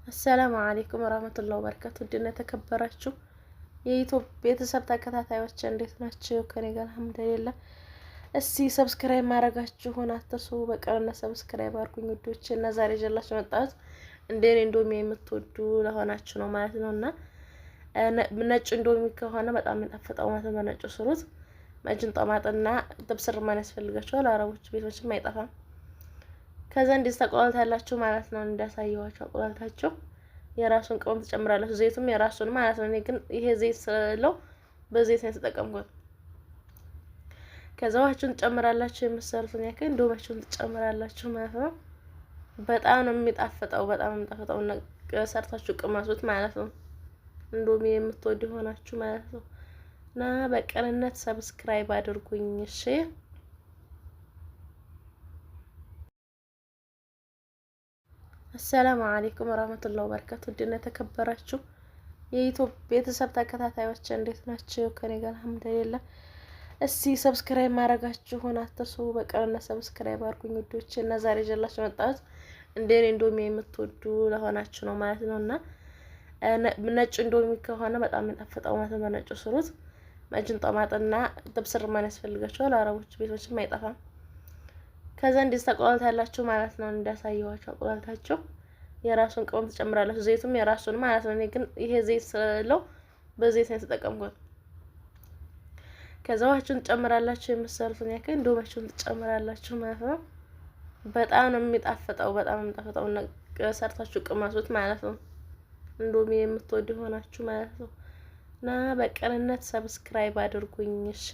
አሰላሙ አለይኩም ወራህመቱላሂ ወበረካቱ። ውድና የተከበራችሁ የኢትዮጵያ ቤተሰብ ተከታታዮች እንዴት ናችሁ? ከኔ ጋር አልሐምዱሊላህ። እስቲ ሰብስክራይብ ማድረጋችሁን አትርሱ። በቀንና ሰብስክራይብ አድርጉኝ ውዶች። እና ዛሬ ይዤላችሁ መጣሁት እንደኔ ኢንዶሚ የምትወዱ ለሆናችሁ ነው ማለት ነውና ነጭ ኢንዶሚ ከሆነ በጣም የሚጣፍጠው ማለት ነው። በነጭ ስሩት መጅን ጠማጥና ጥብስ ርማን ያስፈልጋችኋል። አረቦች ቤቶችም አይጠፋም። ከዛ እንዴት ተቆላልታላችሁ ማለት ነው። እንዳሳየዋችሁ አቆላልታችሁ የራሱን ቅመም ትጨምራላችሁ። ዘይቱም የራሱን ማለት ነው። እኔ ግን ይሄ ዘይት ስለው በዘይት ነው የተጠቀምኩት። ከዛ ውሃችሁን ትጨምራላችሁ። የምትሰሩትን ያክል ኢንዶሚያችሁን ትጨምራላችሁ ማለት ነው። በጣም ነው የሚጣፍጠው። በጣም የሚጣፍጠው ሰርታችሁ ቅመሱት ማለት ነው። ኢንዶሚ የምትወዱ ሆናችሁ ማለት ነው። እና በቅንነት ሰብስክራይብ አድርጉኝ እሺ። አሰላሙ አለይኩም ወራህመቱላሂ ወበረካቱ። ውድና የተከበራችሁ የኢትዮጵያ ቤተሰብ ተከታታዮች እንዴት ናችሁ? ከኔ ጋር አልሐምዱሊላህ። እስቲ ሰብስክራይብ ማድረጋችሁን አትርሱ። በቀንና ሰብስክራይብ አድርጉኝ ውዶች። እና ዛሬ ይዤላችሁ መጣሁት እንደኔ ኢንዶሚ የምትወዱ ለሆናችሁ ነው ማለት ነውና ነጭ ኢንዶሚ ከሆነ በጣም የሚጣፍጠው ማለት ነው። በነጭ ስሩት መጅን ጠማጥና ጥብስ ርማን ያስፈልጋችኋል። አረቦች ቤቶችም አይጠፋም። ከዛ እንዴት ተቆላልታላችሁ ማለት ነው። እንዳሳየዋችሁ አቆላልታችሁ የራሱን ቅመም ትጨምራላችሁ። ዘይቱም የራሱን ማለት ነው። እኔ ግን ይሄ ዘይት ስለው በዘይት ነው የተጠቀምኩት። ከዛ ውሃችሁን ትጨምራላችሁ። የምትሰሩትን ያክል ኢንዶሚያችሁን ትጨምራላችሁ ማለት ነው። በጣም ነው የሚጣፍጠው። በጣም የሚጣፍጠው ሰርታችሁ ቅመሱት ማለት ነው። ኢንዶሚ የምትወዱ ሆናችሁ ማለት ነው። እና በቅንነት ሰብስክራይብ አድርጉኝ እሺ።